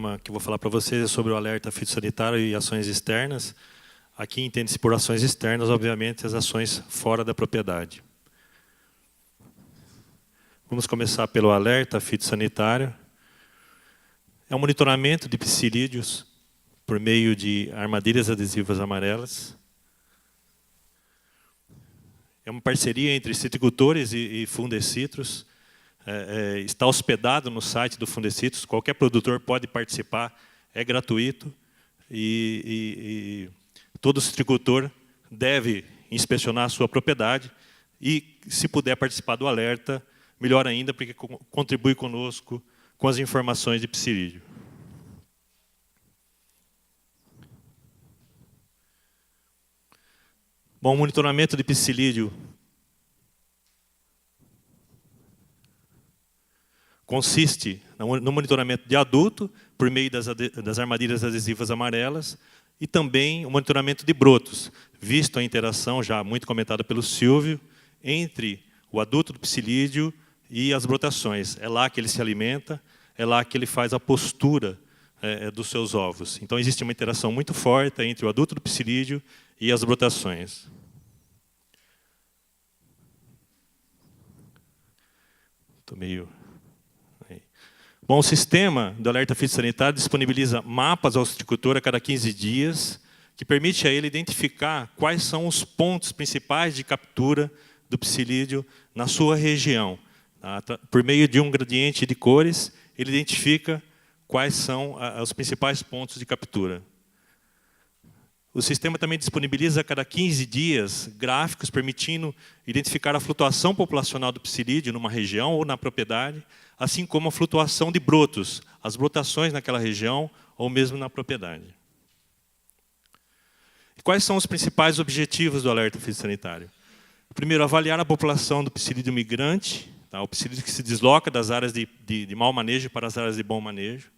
tema que eu vou falar para vocês é sobre o alerta fitossanitário e ações externas. Aqui entende-se por ações externas, obviamente, as ações fora da propriedade. Vamos começar pelo alerta fitossanitário. É um monitoramento de psilídeos por meio de armadilhas adesivas amarelas. É uma parceria entre citricultores e Fundecitros. Está hospedado no site do Fundecitros. Qualquer produtor pode participar, é gratuito. E todo citricultor deve inspecionar a sua propriedade e, se puder participar do alerta, melhor ainda, porque contribui conosco com as informações de psilídeo. Bom, o monitoramento de psilídeo consiste no monitoramento de adulto, por meio das armadilhas adesivas amarelas, e também o monitoramento de brotos, visto a interação, já muito comentada pelo Silvio, entre o adulto do psilídeo e as brotações. É lá que ele se alimenta, é lá que ele faz a postura dos seus ovos. Então, existe uma interação muito forte entre o adulto do psilídeo e as brotações. Estou meio... Bom, o sistema do alerta fitossanitário disponibiliza mapas ao citricultor a cada 15 dias, que permite a ele identificar quais são os pontos principais de captura do psilídeo na sua região. Por meio de um gradiente de cores, ele identifica quais são os principais pontos de captura. O sistema também disponibiliza a cada 15 dias gráficos permitindo identificar a flutuação populacional do psilídeo numa região ou na propriedade, assim como a flutuação de brotos, as brotações naquela região ou mesmo na propriedade. Quais são os principais objetivos do alerta fitossanitário? Primeiro, avaliar a população do psilídeo migrante, o psilídeo que se desloca das áreas de mau manejo para as áreas de bom manejo.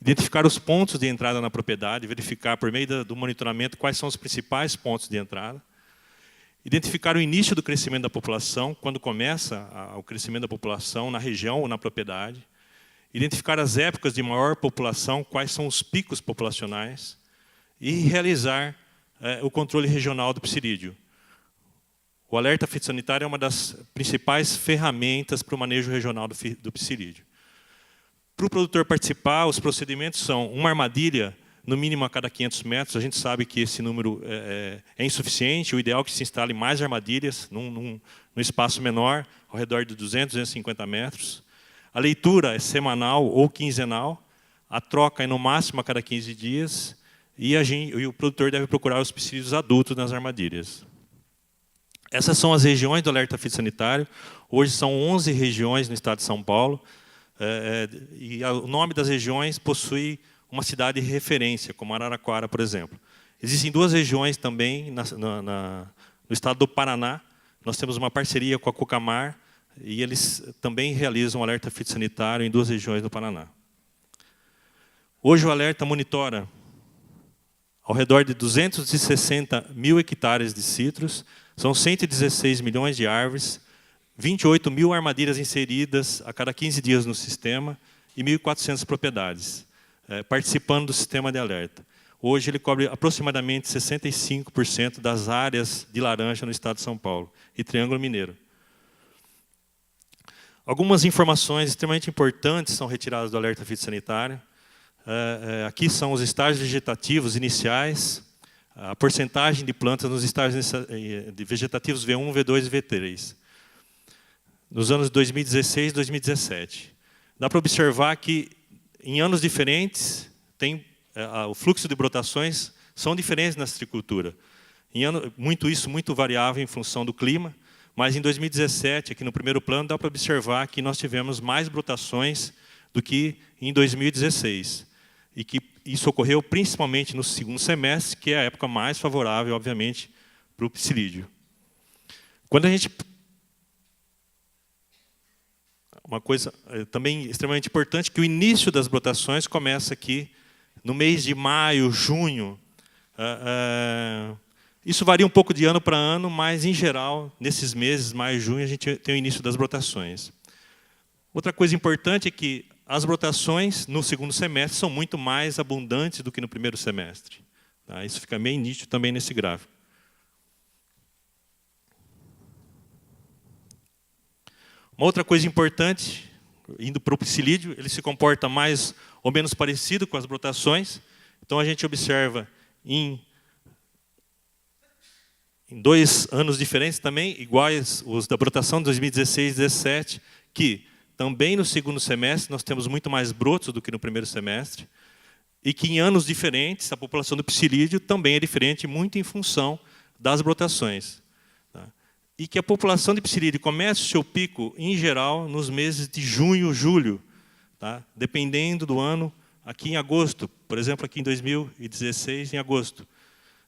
Identificar os pontos de entrada na propriedade, verificar por meio do monitoramento quais são os principais pontos de entrada. Identificar o início do crescimento da população, quando começa o crescimento da população na região ou na propriedade. Identificar as épocas de maior população, quais são os picos populacionais. E realizar o controle regional do psilídeo. O alerta fitossanitário é uma das principais ferramentas para o manejo regional do psilídeo. Para o produtor participar, os procedimentos são uma armadilha, no mínimo a cada 500 metros. A gente sabe que esse número é insuficiente. O ideal é que se instale mais armadilhas num espaço menor, ao redor de 200, 250 metros. A leitura é semanal ou quinzenal. A troca é no máximo a cada 15 dias. E o produtor deve procurar os psilídeos adultos nas armadilhas. Essas são as regiões do alerta fitossanitário. Hoje são 11 regiões no estado de São Paulo. E o nome das regiões possui uma cidade de referência, como Araraquara, por exemplo. Existem duas regiões também no estado do Paraná. Nós temos uma parceria com a Cucamar e eles também realizam um alerta fitossanitário em duas regiões do Paraná. Hoje o alerta monitora ao redor de 260 mil hectares de citros, são 116 milhões de árvores, 28 mil armadilhas inseridas a cada 15 dias no sistema e 1.400 propriedades, participando do sistema de alerta. Hoje ele cobre aproximadamente 65% das áreas de laranja no estado de São Paulo e Triângulo Mineiro. Algumas informações extremamente importantes são retiradas do alerta fitossanitário. Aqui são os estágios vegetativos iniciais, a porcentagem de plantas nos estágios de vegetativos V1, V2 e V3. Nos anos 2016 e 2017. Dá para observar que, em anos diferentes, o fluxo de brotações são diferentes na citricultura. Muito variável em função do clima, mas em 2017, aqui no primeiro plano, dá para observar que nós tivemos mais brotações do que em 2016. E que isso ocorreu principalmente no segundo semestre, que é a época mais favorável, obviamente, para o psilídeo. Quando a gente... Uma coisa também extremamente importante, que o início das brotações começa aqui no mês de maio, junho. Isso varia um pouco de ano para ano, mas, em geral, nesses meses, maio e junho, a gente tem o início das brotações. Outra coisa importante é que as brotações no segundo semestre são muito mais abundantes do que no primeiro semestre. Tá? Isso fica bem nítido também nesse gráfico. Uma outra coisa importante, indo para o psilídeo, ele se comporta mais ou menos parecido com as brotações. Então, a gente observa em 2 anos diferentes também, iguais os da brotação de 2016 e 2017, que também no segundo semestre nós temos muito mais brotos do que no primeiro semestre, e que em anos diferentes a população do psilídeo também é diferente, muito em função das brotações. Tá? E que a população de psilídeo começa o seu pico, em geral, nos meses de junho, julho, tá? Dependendo do ano, aqui em agosto, por exemplo, aqui em 2016, em agosto.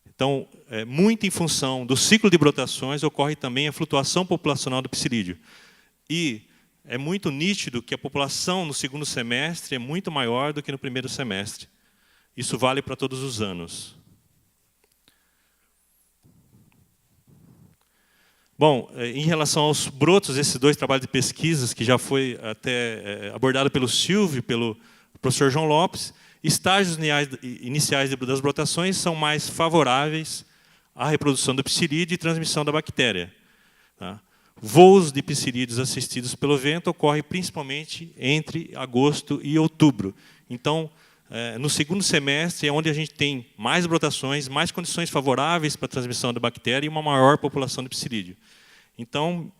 Então, muito em função do ciclo de brotações, ocorre também a flutuação populacional do psilídeo. E é muito nítido que a população no segundo semestre é muito maior do que no primeiro semestre. Isso vale para todos os anos. Bom, em relação aos brotos, esses 2 trabalhos de pesquisas, que já foi até abordado pelo Silvio e pelo professor João Lopes, estágios iniciais das brotações são mais favoráveis à reprodução do psilídeo e transmissão da bactéria. Tá? Voos de psilídeos assistidos pelo vento ocorrem principalmente entre agosto e outubro. Então, no segundo semestre é onde a gente tem mais brotações, mais condições favoráveis para a transmissão da bactéria e uma maior população de psilídeo. Então,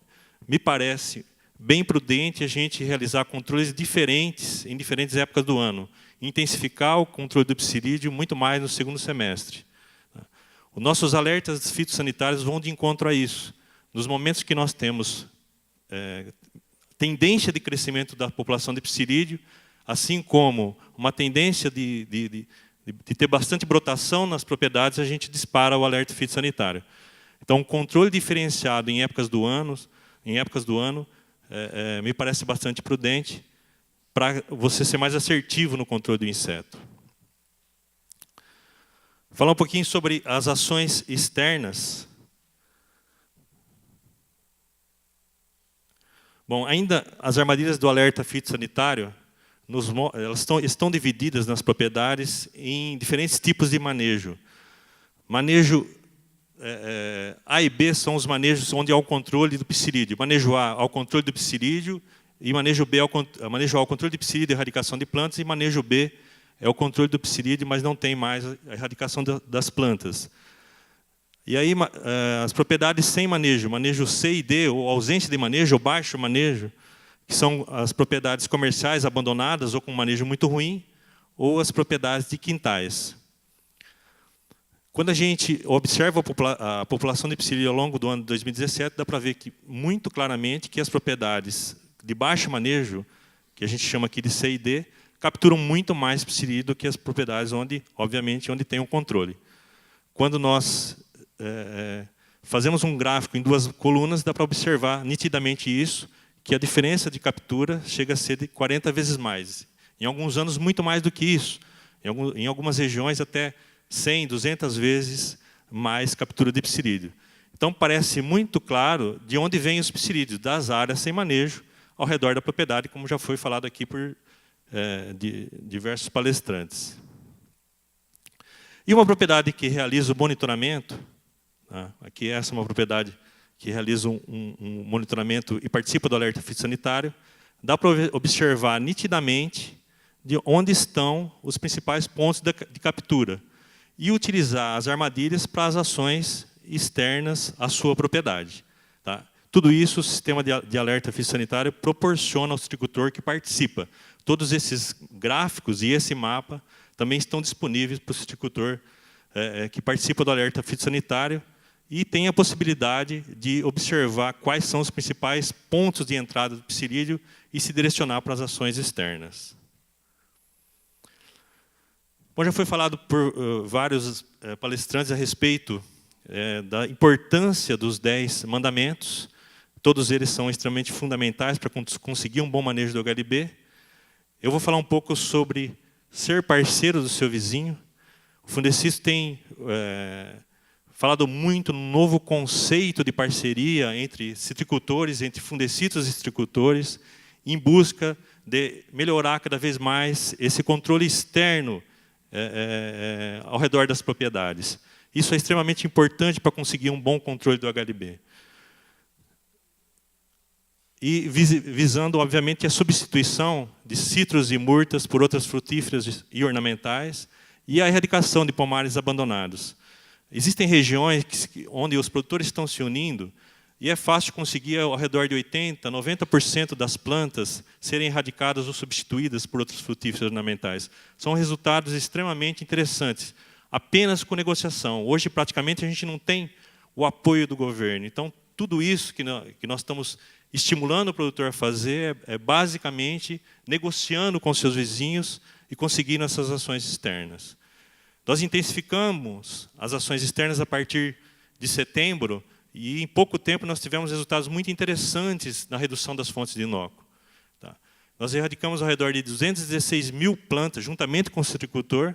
me parece bem prudente a gente realizar controles diferentes em diferentes épocas do ano. Intensificar o controle do psilídeo muito mais no segundo semestre. Os nossos alertas fitossanitários vão de encontro a isso. Nos momentos que nós temos tendência de crescimento da população de psilídeo, assim como uma tendência de ter bastante brotação nas propriedades, a gente dispara o alerta fitossanitário. Então, um controle diferenciado em épocas do ano, me parece bastante prudente para você ser mais assertivo no controle do inseto. Falar um pouquinho sobre as ações externas. Bom, ainda as armadilhas do alerta fitossanitário, elas estão divididas nas propriedades em diferentes tipos de manejo. Manejo A e B são os manejos onde há o controle do psilídeo. Manejo A ao controle do psilídeo, e manejo B manejo A ao controle de psilídeo e erradicação de plantas, e manejo B é o controle do psilídeo, mas não tem mais a erradicação das plantas. E aí as propriedades sem manejo, manejo C e D, ou ausência de manejo, ou baixo manejo, que são as propriedades comerciais abandonadas ou com manejo muito ruim, ou as propriedades de quintais. Quando a gente observa a população de psilídeo ao longo do ano de 2017, dá para ver muito claramente que as propriedades de baixo manejo, que a gente chama aqui de C e D, capturam muito mais psilídeo do que as propriedades obviamente, onde tem um controle. Quando nós fazemos um gráfico em 2 colunas, dá para observar nitidamente isso, que a diferença de captura chega a ser de 40 vezes mais. Em alguns anos, muito mais do que isso. Em algumas regiões, até 100, 200 vezes mais captura de psilídeo. Então, parece muito claro de onde vêm os psilídeos, das áreas sem manejo, ao redor da propriedade, como já foi falado aqui por diversos palestrantes. E uma propriedade que realiza o monitoramento, aqui essa é uma propriedade que realiza um monitoramento e participa do alerta fitossanitário, dá para observar nitidamente de onde estão os principais pontos de captura e utilizar as armadilhas para as ações externas à sua propriedade. Tá? Tudo isso o sistema de alerta fitossanitário proporciona ao citricultor que participa. Todos esses gráficos e esse mapa também estão disponíveis para o citricultor que participa do alerta fitossanitário e tem a possibilidade de observar quais são os principais pontos de entrada do psilídeo e se direcionar para as ações externas. Bom, já foi falado por vários palestrantes a respeito da importância dos 10 mandamentos. Todos eles são extremamente fundamentais para conseguir um bom manejo do HLB. Eu vou falar um pouco sobre ser parceiro do seu vizinho. O Fundecisto tem falado muito no novo conceito de parceria entre citricultores, entre fundecitos e citricultores, em busca de melhorar cada vez mais esse controle externo ao redor das propriedades. Isso é extremamente importante para conseguir um bom controle do HLB. E visando, obviamente, a substituição de citros e murtas por outras frutíferas e ornamentais e a erradicação de pomares abandonados. Existem regiões onde os produtores estão se unindo e é fácil conseguir ao redor de 80%, 90% das plantas serem erradicadas ou substituídas por outros frutíferos ornamentais. São resultados extremamente interessantes, apenas com negociação. Hoje, praticamente, a gente não tem o apoio do governo. Então, tudo isso que nós estamos estimulando o produtor a fazer é basicamente negociando com seus vizinhos e conseguindo essas ações externas. Nós intensificamos as ações externas a partir de setembro e em pouco tempo nós tivemos resultados muito interessantes na redução das fontes de inóculo. Tá? Nós erradicamos ao redor de 216 mil plantas, juntamente com o citricultor,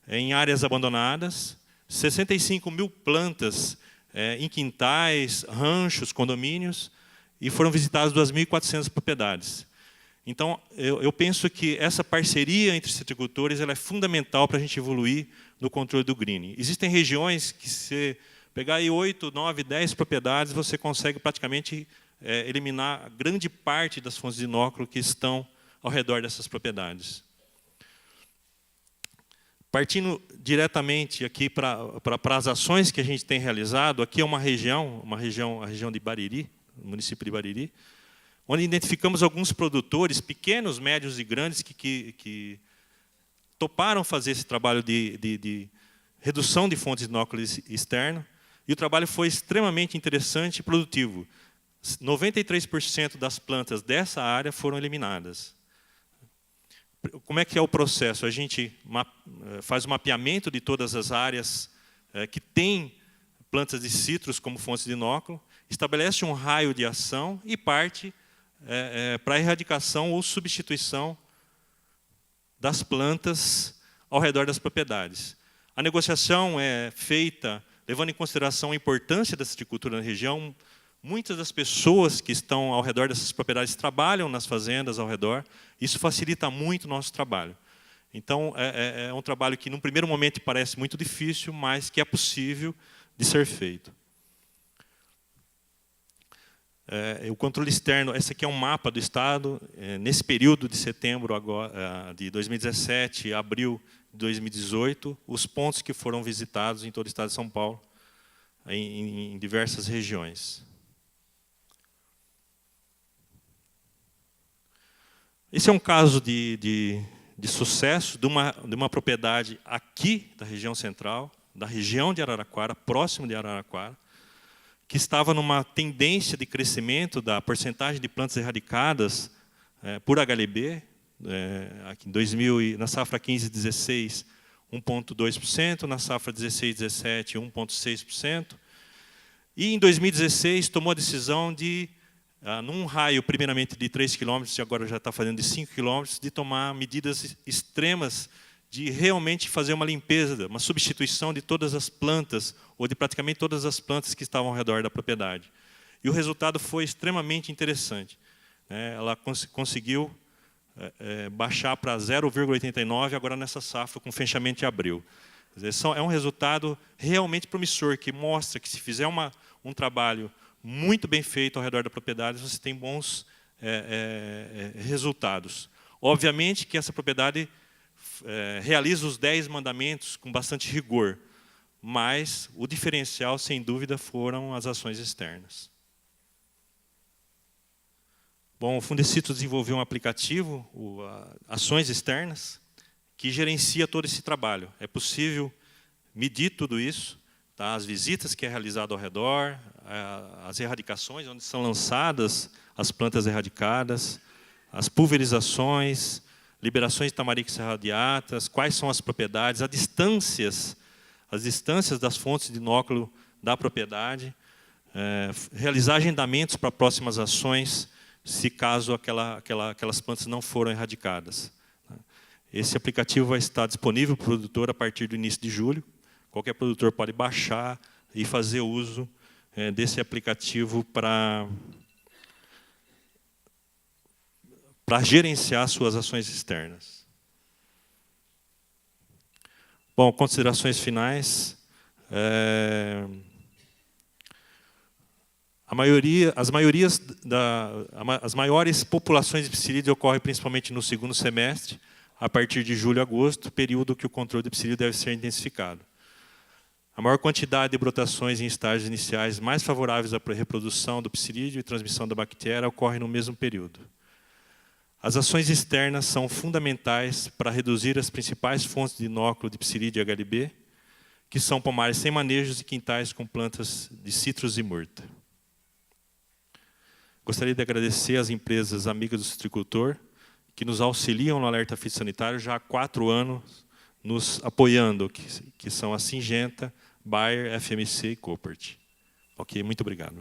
em áreas abandonadas, 65 mil plantas em quintais, ranchos, condomínios, e foram visitadas 2.400 propriedades. Então, eu penso que essa parceria entre citricultores ela é fundamental para a gente evoluir no controle do greening. Existem regiões que, se pegar aí 8, 9, 10 propriedades, você consegue praticamente eliminar grande parte das fontes de inóculo que estão ao redor dessas propriedades. Partindo diretamente aqui para as ações que a gente tem realizado, aqui é a região de Bariri, no município de Bariri, onde identificamos alguns produtores, pequenos, médios e grandes, que toparam fazer esse trabalho de redução de fontes de inóculo externo, e o trabalho foi extremamente interessante e produtivo. 93% das plantas dessa área foram eliminadas. Como é que é o processo? A gente faz o mapeamento de todas as áreas que têm plantas de citros como fontes de inóculo, estabelece um raio de ação e parte para a erradicação ou substituição das plantas ao redor das propriedades. A negociação é feita levando em consideração a importância da citricultura na região. Muitas das pessoas que estão ao redor dessas propriedades trabalham nas fazendas ao redor. Isso facilita muito o nosso trabalho. Então, é um trabalho que, num primeiro momento, parece muito difícil, mas que é possível de ser feito. O controle externo, esse aqui é um mapa do Estado. Nesse período de setembro de 2017 a abril de 2018, os pontos que foram visitados em todo o Estado de São Paulo, em diversas regiões. Esse é um caso de sucesso de uma propriedade aqui da região central, da região de Araraquara, próximo de Araraquara, que estava numa tendência de crescimento da porcentagem de plantas erradicadas por HLB, aqui na safra 15/16, 1,2%, na safra 16/17, 1,6%. E em 2016 tomou a decisão de, num raio primeiramente de 3 km, e agora já está fazendo de 5 km, de tomar medidas extremas de realmente fazer uma limpeza, uma substituição de todas as plantas, ou de praticamente todas as plantas que estavam ao redor da propriedade. E o resultado foi extremamente interessante. Ela conseguiu baixar para 0,89, agora nessa safra, com fechamento de abril. Quer dizer, é um resultado realmente promissor, que mostra que, se fizer um trabalho muito bem feito ao redor da propriedade, você tem bons resultados. Obviamente que essa propriedade realiza os 10 mandamentos com bastante rigor, mas o diferencial, sem dúvida, foram as ações externas. Bom, o Fundecito desenvolveu um aplicativo, Ações Externas, que gerencia todo esse trabalho. É possível medir tudo isso, tá? As visitas que é realizado ao redor, as erradicações, onde são lançadas as plantas erradicadas, as pulverizações, liberações de tamarix radiatas, quais são as propriedades, as distâncias das fontes de inóculo da propriedade, realizar agendamentos para próximas ações, se caso aquelas plantas não foram erradicadas. Esse aplicativo vai estar disponível para o produtor a partir do início de julho. Qualquer produtor pode baixar e fazer uso desse aplicativo para para gerenciar suas ações externas. Bom, considerações finais. As maiores populações de psilídeo ocorrem principalmente no segundo semestre, a partir de julho a agosto, período que o controle de psilídeo deve ser intensificado. A maior quantidade de brotações em estágios iniciais mais favoráveis à reprodução do psilídeo e transmissão da bactéria ocorrem no mesmo período. As ações externas são fundamentais para reduzir as principais fontes de inóculo de psilídeo e HLB, que são pomares sem manejos e quintais com plantas de citros e murta. Gostaria de agradecer às empresas amigas do citricultor, que nos auxiliam no alerta fitossanitário já há 4 anos, nos apoiando, que são a Syngenta, Bayer, FMC e Koppert. Ok, muito obrigado.